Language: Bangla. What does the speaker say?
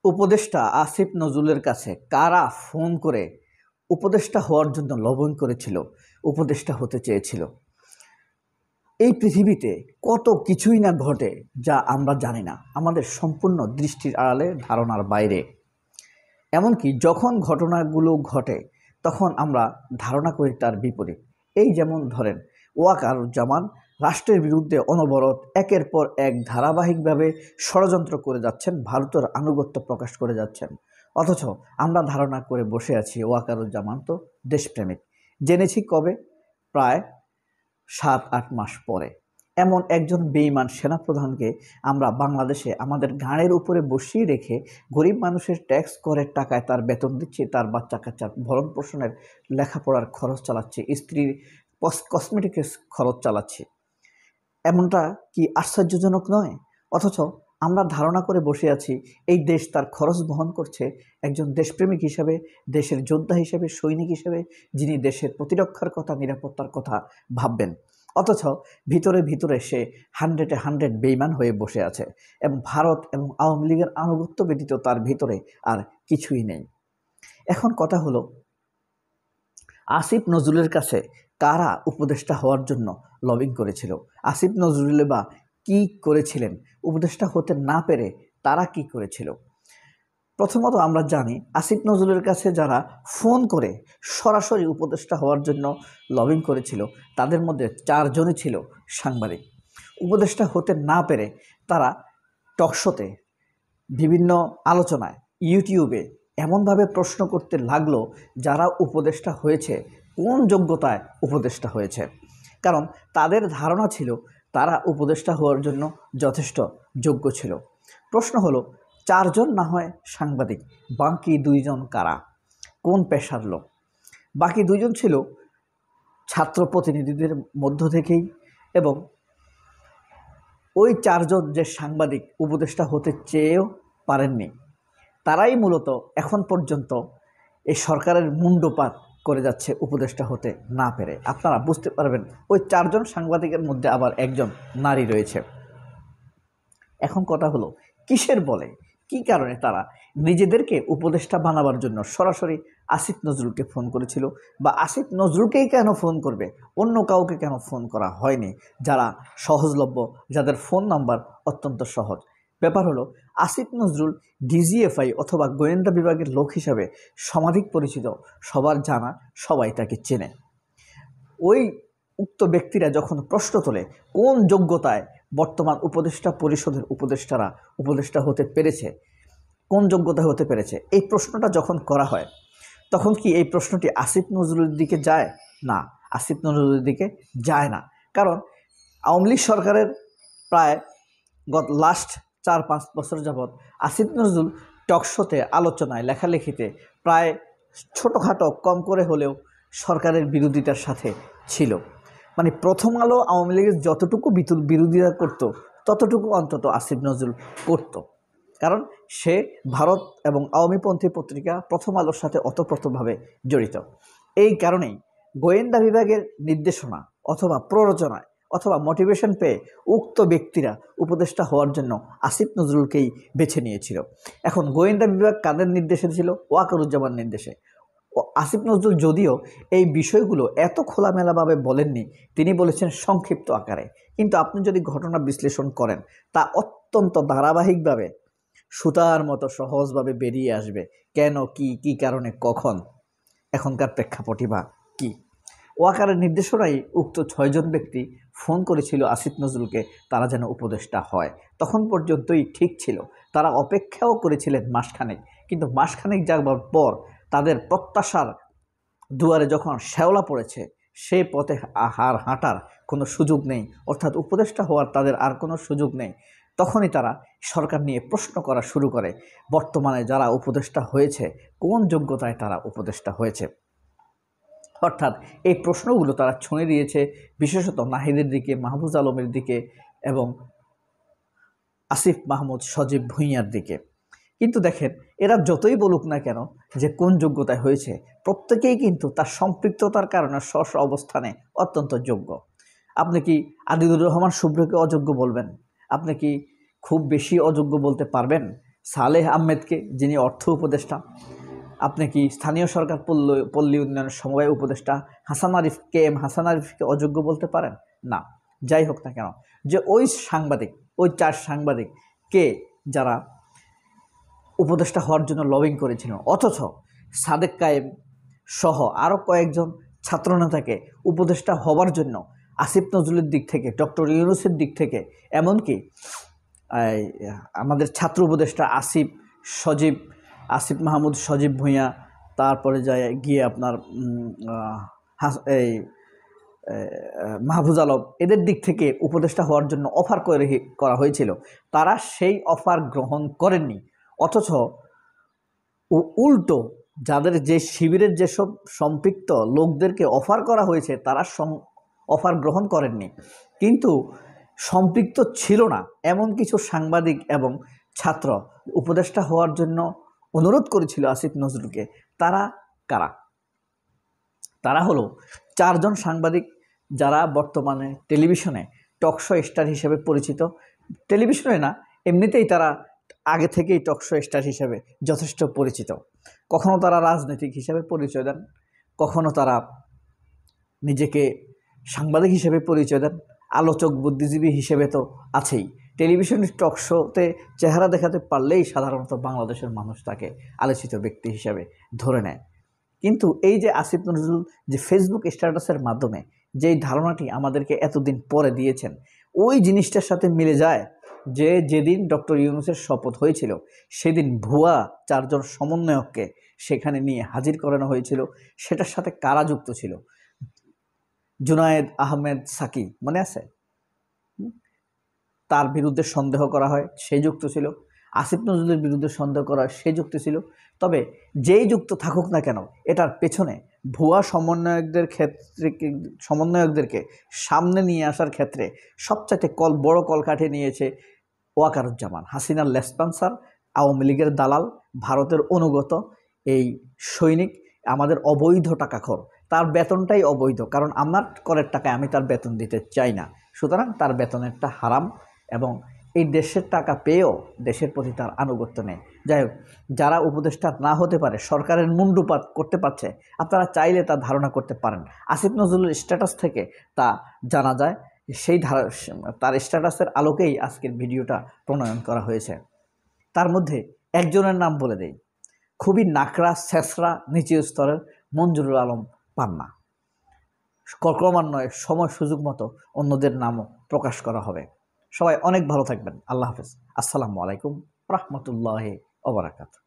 উপদেষ্টা আসিফ নজরুলের কাছে কারা ফোন করে উপদেষ্টা হওয়ার জন্য লবণ করেছিল, উপদেষ্টা হতে চেয়েছিল। এই পৃথিবীতে কত কিছুই না ঘটে যা আমরা জানি না, আমাদের সম্পূর্ণ দৃষ্টির আড়ালে, ধারণার বাইরে। এমনকি যখন ঘটনাগুলো ঘটে তখন আমরা ধারণা করি তার বিপরীত। এই যেমন ধরেন, ওয়াকারুজ্জামান রাষ্ট্রের বিরুদ্ধে অনবরত একের পর এক ধারাবাহিকভাবে ষড়যন্ত্র করে যাচ্ছেন, ভারতের আনুগত্য প্রকাশ করে যাচ্ছেন। অথচ আমরা ধারণা করে বসে আছি ওয়াকারুজ্জামান তো দেশপ্রেমিক। জেনেছি কবে? প্রায় 7-8 মাস পরে। এমন একজন বেঈমান সেনাপ্রধানকে আমরা বাংলাদেশে আমাদের ঘাড়ের উপরে বসিয়ে রেখে গরিব মানুষের ট্যাক্স করের টাকায় তার বেতন দিচ্ছি, তার বাচ্চা কাচ্চার ভরণ পোষণের লেখাপড়ার খরচ চালাচ্ছি, স্ত্রীর কসমেটিক্স খরচ চালাচ্ছি। এমনটা কি আশ্চর্যজনক নয়? অথচ আমরা ধারণা করে বসে আছি এই দেশ তার খরচ বহন করছে একজন দেশপ্রেমিক হিসাবে, দেশের যোদ্ধা হিসেবে, সৈনিক হিসেবে, যিনি দেশের প্রতিরক্ষার কথা, নিরাপত্তার কথা ভাববেন। অথচ ভিতরে ভিতরে সে 100-100 বেঈমান হয়ে বসে আছে এবং ভারত এবং আওয়ামী লীগের আনুগত্য ব্যতীত তার ভিতরে আর কিছুই নেই। এখন কথা হলো, আসিফ নজরুলের কাছে কারা উপদেষ্টা হওয়ার জন্য লবিং করেছিল? আসিফ নজরুল বা কি করেছিলেন? উপদেষ্টা হতে না পেরে তারা কি করেছিল? প্রথমত আমরা জানি, আসিফ নজরুলের কাছে যারা ফোন করে সরাসরি উপদেষ্টা হওয়ার জন্য লবিং করেছিল তাদের মধ্যে 4 জনই ছিল সাংবাদিক। উপদেষ্টা হতে না পেরে তারা টকশোতে, বিভিন্ন আলোচনায়, ইউটিউবে এমনভাবে প্রশ্ন করতে লাগলো যারা উপদেষ্টা হয়েছে কোন যোগ্যতায় উপদেষ্টা হয়েছে। কারণ তাদের ধারণা ছিল তারা উপদেষ্টা হওয়ার জন্য যথেষ্ট যোগ্য ছিল। প্রশ্ন হলো, 4 জন না হয় সাংবাদিক, বাকি 2 জন কারা? কোন পেশার লোক? বাকি 2 জন ছিল ছাত্র প্রতিনিধিদের মধ্য থেকেই, এবং ওই 4 জন যে সাংবাদিক উপদেষ্টা হতে চেয়েও পারেননি, তারাই মূলত এখন পর্যন্ত এই সরকারের মুন্ডপাত করে যাচ্ছে উপদেষ্টা হতে না পেরে। আপনারা বুঝতে পারবেন ওই 4 জন সাংবাদিকের মধ্যে আবার একজন নারী রয়েছে। এখন কথা হলো, কিসের বলে, কি কারণে তারা নিজেদেরকে উপদেষ্টা বানাবার জন্য সরাসরি আসিফ নজরুলকে ফোন করেছিল? বা আসিফ নজরুলকেই কেন ফোন করবে, অন্য কাউকে কেন ফোন করা হয়নি যারা সহজলভ্য, যাদের ফোন নাম্বার অত্যন্ত সহজ? ব্যাপার হলো, আসিফ নজরুল ডিজিএফআই অথবা গোয়েন্দা বিভাগের লোক হিসাবে সমাধিক পরিচিত, সবার জানা, সবাই তাকে চেনে। ওই উক্ত ব্যক্তিরা যখন প্রশ্ন তোলে কোন যোগ্যতায় বর্তমান উপদেষ্টা পরিষদের উপদেষ্টারা উপদেষ্টা হতে পেরেছে, কোন যোগ্যতায় হতে পেরেছে, এই প্রশ্নটা যখন করা হয় তখন কি এই প্রশ্নটি আসিফ নজরুলের দিকে যায়? না, আসিফ নজরুলের দিকে যায় না। কারণ আওয়ামী লীগ সরকারের প্রায় লাস্ট 4-5 বছর যাবৎ আসিফ নজরুল টকশোতে, আলোচনায়, লেখালেখিতে প্রায় ছোটোখাটো কম করে হলেও সরকারের বিরোধিতার সাথে ছিল। মানে প্রথম আলো আওয়ামী লীগের যতটুকু বিরোধিতা করত ততটুকু অন্তত আসিফ নজরুল করত। কারণ সে ভারত এবং আওয়ামীপন্থী পত্রিকা প্রথম আলোর সাথে ওতপ্রোতভাবে জড়িত। এই কারণেই গোয়েন্দা বিভাগের নির্দেশনা অথবা প্ররোচনায় অথবা মোটিভেশন পেয়ে উক্ত ব্যক্তিরা উপদেষ্টা হওয়ার জন্য আসিফ নজরুলকেই বেছে নিয়েছিল। এখন গোয়েন্দা বিভাগ কাদের নির্দেশে ছিল? ওয়াকারুজ্জামান নির্দেশে। আসিফ নজরুল যদিও এই বিষয়গুলো এত খোলামেলাভাবে বলেননি, তিনি বলেছেন সংক্ষিপ্ত আকারে, কিন্তু আপনি যদি ঘটনা বিশ্লেষণ করেন তা অত্যন্ত ধারাবাহিকভাবে সুতার মতো সহজভাবে বেরিয়ে আসবে। কেন, কি কারণে, কখন, এখনকার প্রেক্ষাপটই বা কী। ওয়াকারের নির্দেশনায় উক্ত 6 জন ব্যক্তি ফোন করেছিল আসিফ নজরুলকে, তারা যেন উপদেষ্টা হয়। তখন পর্যন্তই ঠিক ছিল, তারা অপেক্ষাও করেছিলেন মাসখানেক। কিন্তু মাসখানেক যাবার পর তাদের প্রত্যাশার দুয়ারে যখন শ্যাওলা পড়েছে, সেই পথে আর হাঁটার কোনো সুযোগ নেই, অর্থাৎ উপদেষ্টা হওয়ার তাদের আর কোনো সুযোগ নেই, তখনই তারা সরকার নিয়ে প্রশ্ন করা শুরু করে বর্তমানে যারা উপদেষ্টা হয়েছে কোন যোগ্যতায় তারা উপদেষ্টা হয়েছে। অর্থাৎ এই প্রশ্নগুলো তারা ছুঁয়ে দিয়েছে বিশেষত নাহিদের দিকে, মাহফুজ আলমের দিকে এবং আসিফ মাহমুদ সজীব ভুঁইয়ার দিকে। কিন্তু দেখেন, এরা যতই বলুক না কেন যে কোন যোগ্যতায় হয়েছে, প্রত্যেকেই কিন্তু তার সম্পৃক্ততার কারণে স্ব অবস্থানে অত্যন্ত যোগ্য। আপনি কি আদিলুর রহমান শুভ্রকে অযোগ্য বলবেন? আপনি কি খুব বেশি অযোগ্য বলতে পারবেন? সালেহ আহমেদকে, যিনি অর্থ উপদেষ্টা। আপনি কি স্থানীয় সরকার পল্লী উন্নয়ন সমবায় উপদেষ্টা হাসান আরিফকে অযোগ্য বলতে পারেন? না। যাই হোক না কেন, যে ওই 4 সাংবাদিক কে যারা উপদেষ্টা হওয়ার জন্য লবিং করেছিল, অথচ সাদেক কায়েম সহ আরও কয়েকজন ছাত্রনেতাকে উপদেষ্টা হওয়ার জন্য আসিফ নজরুলের দিক থেকে, ডক্টর ইউনূসের দিক থেকে, এমনকি আমাদের ছাত্র উপদেষ্টা আসিফ মাহমুদ সজীব ভূঁইয়া, তারপরে যায় গিয়ে আপনার মাহফুজ আলম, এদের দিক থেকে উপদেষ্টা হওয়ার জন্য অফার করা হয়েছিল। তারা সেই অফার গ্রহণ করেননি, অথচ উল্টো যাদের যে শিবিরের যেসব সম্পৃক্ত লোকদেরকে অফার করা হয়েছে তারা অফার গ্রহণ করেননি। কিন্তু সম্পৃক্ত ছিল না এমন কিছু সাংবাদিক এবং ছাত্র উপদেষ্টা হওয়ার জন্য অনুরোধ করেছিল আসিফ নজরুলকে। তারা কারা? তারা হলো 4 জন সাংবাদিক, যারা বর্তমানে টেলিভিশনে টকশো স্টার হিসেবে পরিচিত। টেলিভিশনে না, এমনিতেই তারা আগে থেকেই টকশো স্টার হিসেবে যথেষ্ট পরিচিত। কখনো তারা রাজনৈতিক হিসেবে পরিচয় দেন, কখনো তারা নিজেকে সাংবাদিক হিসেবে পরিচয় দেন, আলোচক বুদ্ধিজীবী হিসেবে তো আছেই। টেলিভিশনের টকশোতে চেহারা দেখাতে পারলেই সাধারণত বাংলাদেশের মানুষ তাকে আলোচিত ব্যক্তি হিসেবে ধরে নেয়। কিন্তু এই যে আসিফ নজরুল যে ফেসবুক স্ট্যাটাসের মাধ্যমে যেই ধারণাটি আমাদেরকে এতদিন পরে দিয়েছেন, ওই জিনিসটার সাথে মিলে যায় যে যেদিন ডক্টর ইউনূসের শপথ হয়েছিল সেদিন ভুয়া 4 জন সমন্বয়ককে সেখানে নিয়ে হাজির করানো হয়েছিল। সেটার সাথে কারা যুক্ত ছিল? জুনায়েদ আহমেদ সাকি, মনে আছে? তার বিরুদ্ধে সন্দেহ করা হয়, সে যুক্ত ছিল। আসিফ নজরুলের বিরুদ্ধে সন্দেহ করা হয়, সে যুক্ত ছিল। তবে যেই যুক্ত থাকুক না কেন, এটার পেছনে ভুয়া সমন্বয়কদেরকে সামনে নিয়ে আসার ক্ষেত্রে সবচাইতে বড় কলকাঠি নিয়েছে ওয়াকারুজ্জামান, হাসিনার লেসপন্সার, আওয়ামী লীগের দালাল, ভারতের অনুগত এই সৈনিক, আমাদের অবৈধ টাকাখোর। তার বেতনটাই অবৈধ, কারণ আমার করের টাকায় আমি তার বেতন দিতে চাই না, সুতরাং তার বেতনেরটা হারাম এবং এই দেশের টাকা পেয়েও দেশের প্রতি তার আনুগত্য নেই। যাই হোক, যারা উপদেষ্টা না হতে পারে, সরকারের মুন্ডুপাত করতে পারছে, আপনারা চাইলে তা ধারণা করতে পারেন। আসিফ নজরুলের স্ট্যাটাস থেকে তা জানা যায়। তার স্ট্যাটাসের আলোকেই আজকের ভিডিওটা প্রণয়ন করা হয়েছে। তার মধ্যে একজনের নাম বলে দেই, খুবই নাকড়া ছেঁচড়া নিচু স্তরের মঞ্জুরুল আলম পান্না। ক্রমান্বয়ে সময় সুযোগ মতো অন্যদের নামও প্রকাশ করা হবে। সবাই অনেক ভালো থাকবেন। আল্লাহ হাফেজ। আসসালামু আলাইকুম রাহমাতুল্লাহি ওয়া বারাকাতুহু।